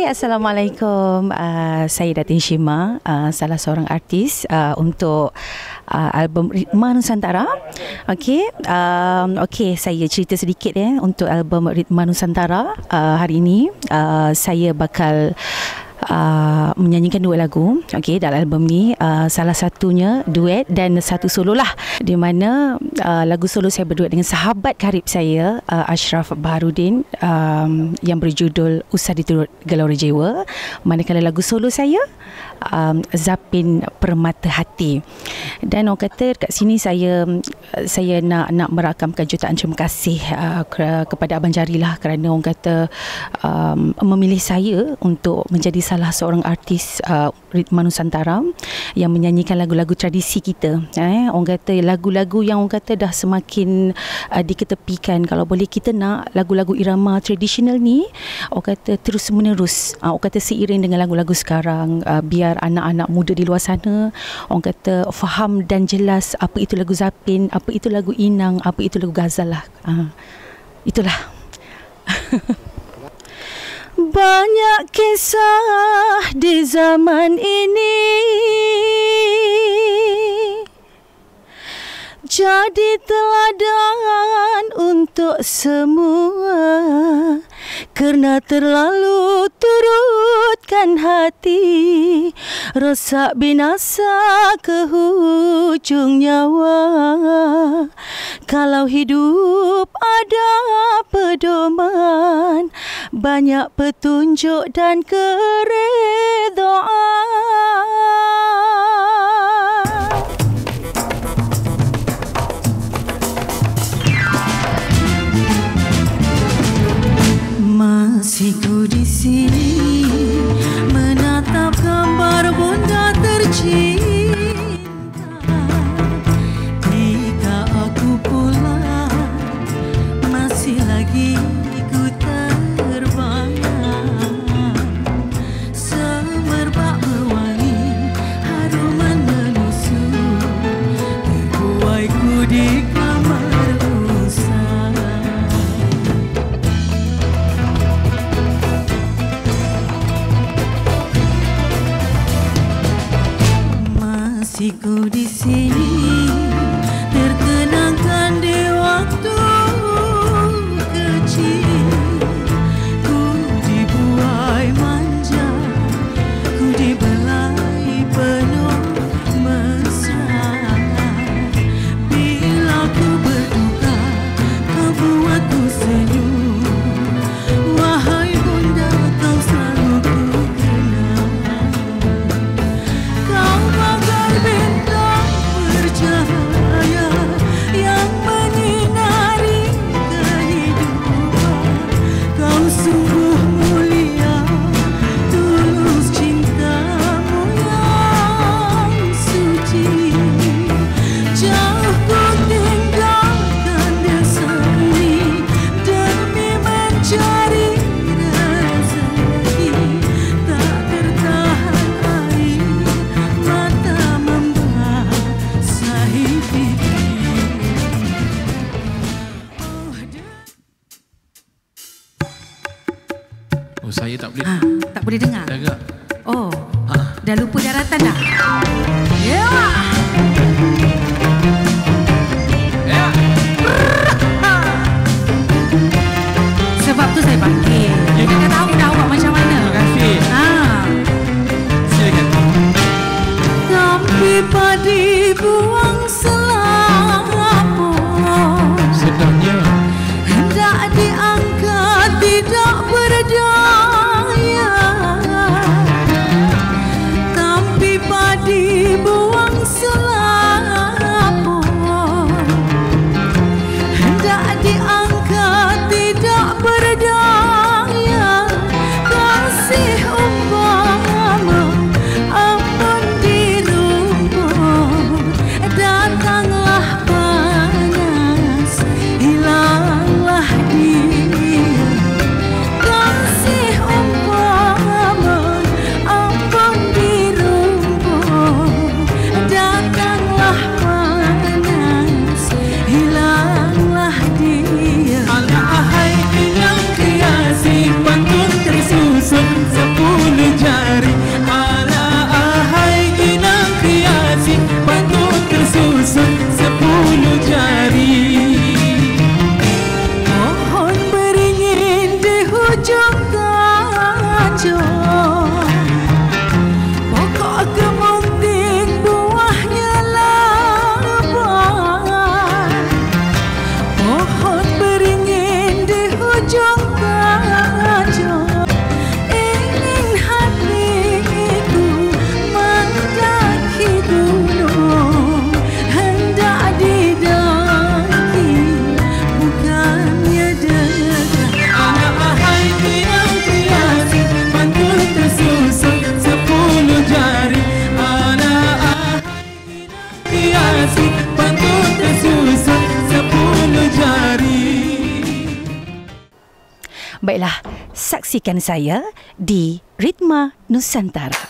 Assalamualaikum. Saya Datin Shima, salah seorang artis untuk album Ritma Nusantara. Okey, saya cerita sedikit untuk album Ritma Nusantara. Hari ini saya bakal menyanyikan dua lagu dalam album ni. Salah satunya duet dan satu solo lah, di mana lagu solo saya berduet dengan sahabat karib saya, Ashraf Baharudin, yang berjudul Usah Diturut Gelora Jiwa. Manakala lagu solo saya Zapin Permata Hati. Dan orang kata kat sini saya nak merakamkan jutaan terima kasih kepada Abang Jari lah, kerana orang kata memilih saya untuk menjadi salah seorang artis Ritma Nusantara yang menyanyikan lagu-lagu tradisi kita. Orang kata lagu-lagu yang orang kata dah semakin diketepikan. Kalau boleh kita nak lagu-lagu irama tradisional ni, orang kata terus menerus, orang kata seiring dengan lagu-lagu sekarang, biar anak-anak muda di luar sana orang kata faham dan jelas apa itu lagu Zapin, apa itu lagu Inang, apa itu lagu Ghazal lah. Itulah. Banyak kisah di zaman ini jadi teladan untuk semua, kerana terlalu turutkan hati, rosak binasa ke hujung nyawa. Kalau hidup ada pedoman, banyak petunjuk dan keredaan. Masih ku di sini menatap gambar bunda tercinta. Jika aku pulang, masih lagi ku terbayang. Semerbak berwangi, haruman menusuk, terbuai ku di kamar usang. Masih ku di sini terkenangkan di waktu kecil. Ku dibuai manja, ku dibelai penuh mesra. Bila ku berduka, kau buat ku senyum. Wahai bunda, kau selalu ku kenang. Kau bagai bintang bercahaya yang menyinari kehidupan. Kau sungguh mulia, tulus cintamu yang suci. Jauh ku tinggalkan desa ini demi mencari rezeki. Tak tertahan air mata membasahi pipi. Oh, saya tak boleh. Tak boleh dengar. Agak. Oh, dah lupa daratan dah. Ya. Sebab tu saya panggil. Kita tahu dah awak macam mana. Terima kasih. Silakan. Tapi padi buang selaput, Sedangnya hendak diangkat tidak berdaya. Tapi padi buang selaput, hendak diangkat tidak berdaya. Pokok kemunting buahnya lebat, pohon beringin di hujung kaca. Ingin hatiku mendaki gunung, hendak didaki bukannya dekat. Anak ahai tiang-tiasi, pantun tersusun 10 jari. Anak ahai tiang-tiasi, pantun tersusun 10 jari. Baiklah, saksikan saya di Ritma Nusantara.